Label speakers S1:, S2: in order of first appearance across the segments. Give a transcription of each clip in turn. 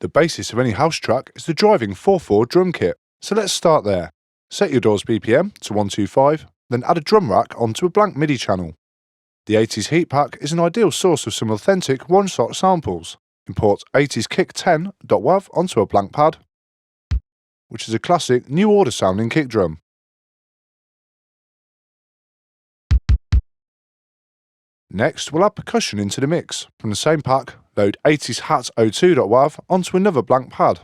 S1: The basis of any house track is the driving 4/4 drum kit, so let's start there. Set your door's BPM to 125, then add a drum rack onto a blank MIDI channel. The 80s heat pack is an ideal source of some authentic one-shot samples. Import 80s kick 10.wav onto a blank pad, which is a classic New Order sounding kick drum. Next, we'll add percussion into the mix. From the same pack, load 80s hat 02.wav onto another blank pad.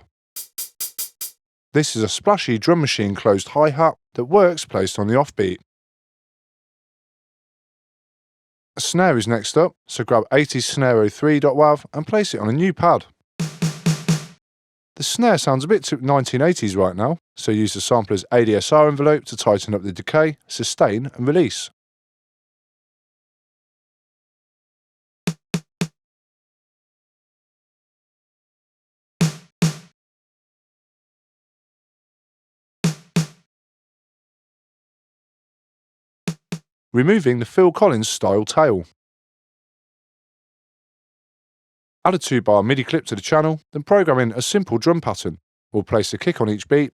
S1: This is a splashy drum machine closed hi-hat that works placed on the offbeat. A snare is next up, so grab 80s snare 03.wav and place it on a new pad. The snare sounds a bit 1980s right now, so use the sampler's ADSR envelope to tighten up the decay, sustain and release. Removing the Phil Collins style tail. Add a 2-bar MIDI clip to the channel, then program in a simple drum pattern. We'll place the kick on each beat,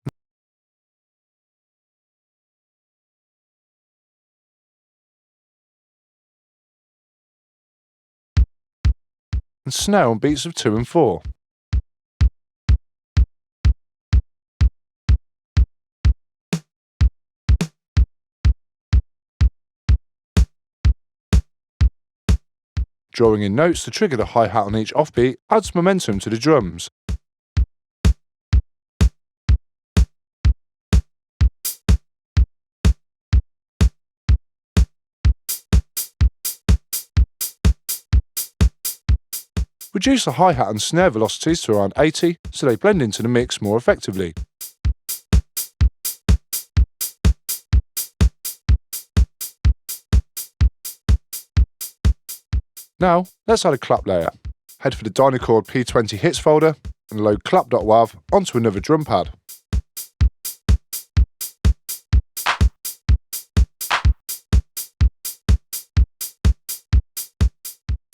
S1: and snare on beats of 2 and 4. Drawing in notes to trigger the hi-hat on each offbeat adds momentum to the drums. Reduce the hi-hat and snare velocities to around 80 so they blend into the mix more effectively. Now, let's add a clap layer. Head for the Dynacord P20 hits folder and load clap.wav onto another drum pad.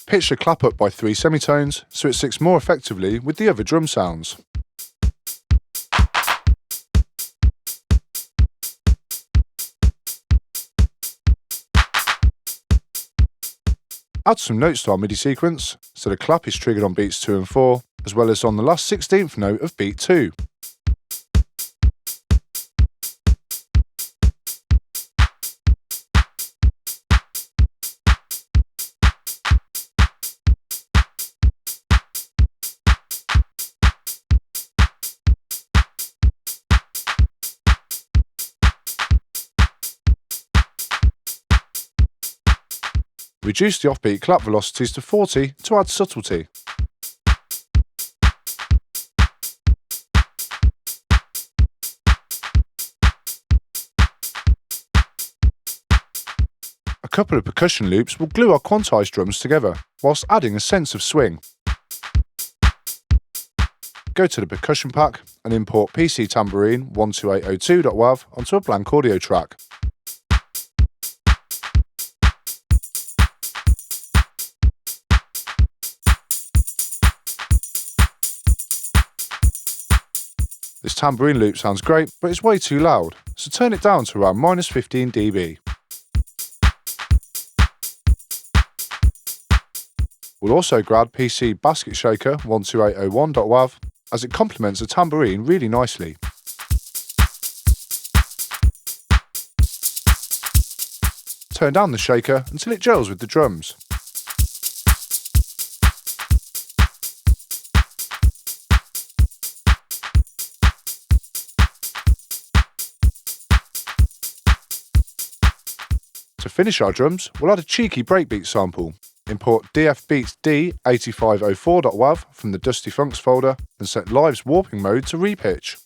S1: Pitch the clap up by 3 semitones so it syncs more effectively with the other drum sounds. Add some notes to our MIDI sequence, so the clap is triggered on beats 2 and 4, as well as on the last 16th note of beat 2. Reduce the offbeat clap velocities to 40 to add subtlety. A couple of percussion loops will glue our quantized drums together, whilst adding a sense of swing. Go to the percussion pack and import PC tambourine 12802.wav onto a blank audio track. This tambourine loop sounds great, but it's way too loud, so turn it down to around -15 dB. We'll also grab PC Basket Shaker 12801.wav as it complements the tambourine really nicely. Turn down the shaker until it gels with the drums. To finish our drums, we'll add a cheeky breakbeat sample. Import DF Beats D 8504.wav from the Dusty Funks folder and set Live's warping mode to repitch.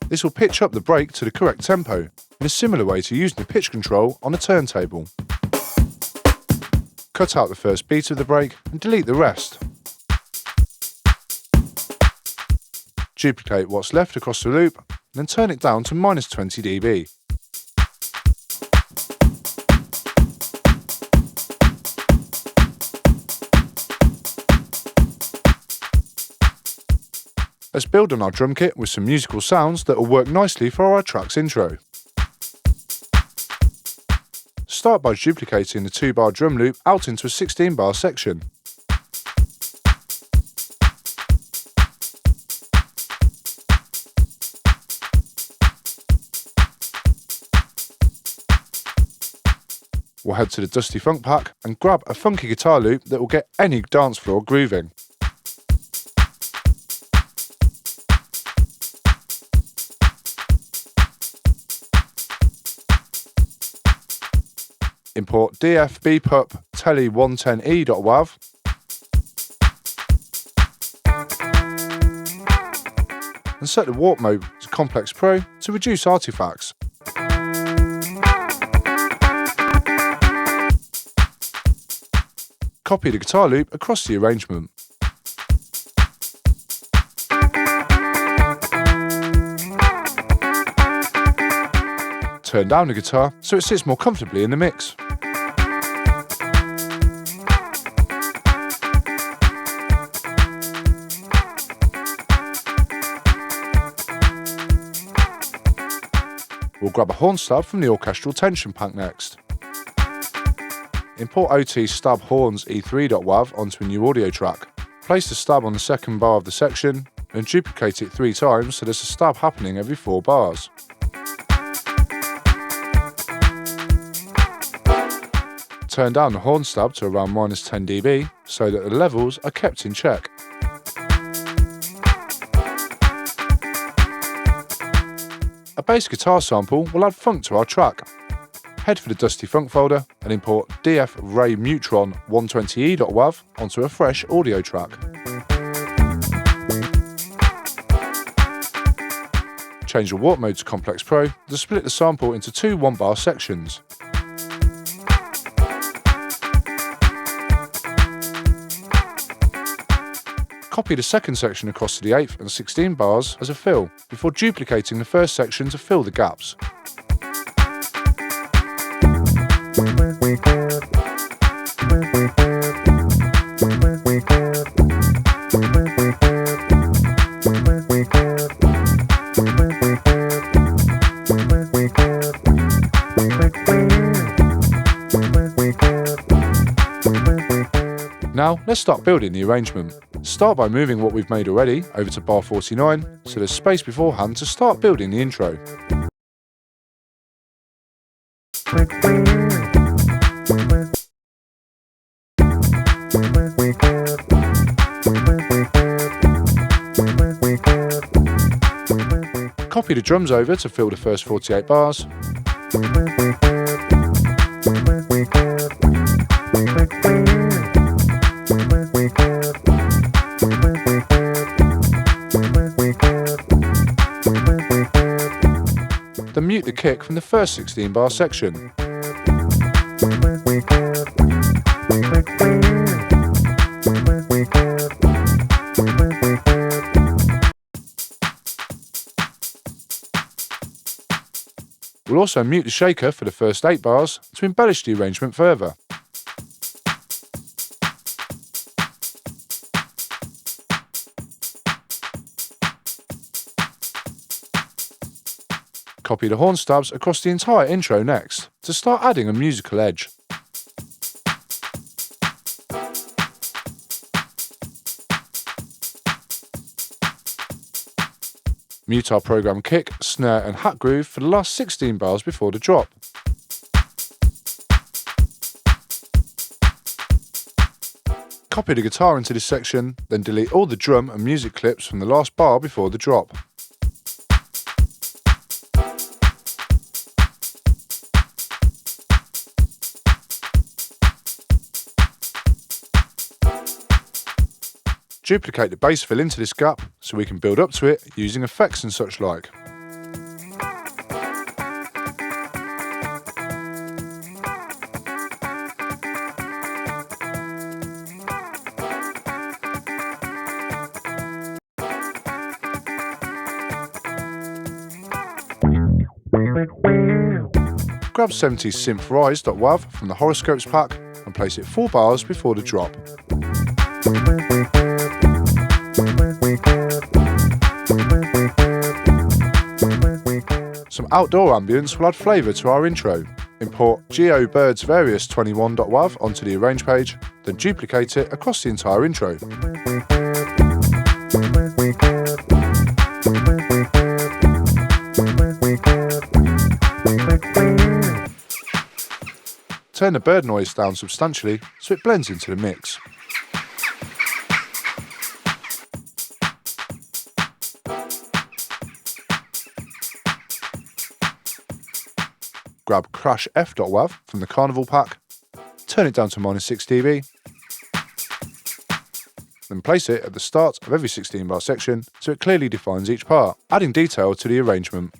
S1: This will pitch up the break to the correct tempo, in a similar way to using the pitch control on a turntable. Cut out the first beat of the break and delete the rest. Duplicate what's left across the loop, then turn it down to -20 dB. Let's build on our drum kit with some musical sounds that will work nicely for our track's intro. Start by duplicating the 2-bar drum loop out into a 16-bar section. We'll head to the Dusty Funk pack and grab a funky guitar loop that will get any dance floor grooving. Import df bpup tele 110e.wav and set the warp mode to Complex Pro to reduce artifacts. Copy the guitar loop across the arrangement. Turn down the guitar so it sits more comfortably in the mix. We'll grab a horn stub from the orchestral tension pack next. Import OT stub horns e3.wav onto a new audio track. Place the stub on the second bar of the section and duplicate it 3 times so there's a stub happening every 4 bars. Turn down the horn stub to around -10 dB so that the levels are kept in check. A bass guitar sample will add funk to our track. Head for the Dusty Funk folder and import df ray mutron 120e.wav onto a fresh audio track. Change the warp mode to Complex Pro to split the sample into 2 1-bar sections. Copy the second section across to the 8th and 16 bars as a fill, before duplicating the first section to fill the gaps. Now, let's start building the arrangement. Start by moving what we've made already over to bar 49, so there's space beforehand to start building the intro. Copy the drums over to fill the first 48 bars. Then mute the kick from the first 16-bar section. We'll also mute the shaker for the first 8 bars to embellish the arrangement further. Copy the horn stubs across the entire intro next, to start adding a musical edge. Mute our program kick, snare and hat groove for the last 16 bars before the drop. Copy the guitar into this section, then delete all the drum and music clips from the last bar before the drop. Duplicate the bass fill into this gap so we can build up to it using effects and such like. Grab 70s synth rise.wav from the horoscopes pack and place it 4 bars before the drop. Outdoor ambience will add flavour to our intro. Import GeoBirds Various 21.wav onto the arrange page, then duplicate it across the entire intro. Turn the bird noise down substantially so it blends into the mix. Grab Crash F.wav from the Carnival pack, turn it down to -6 dB, then place it at the start of every 16 bar section so it clearly defines each part, adding detail to the arrangement.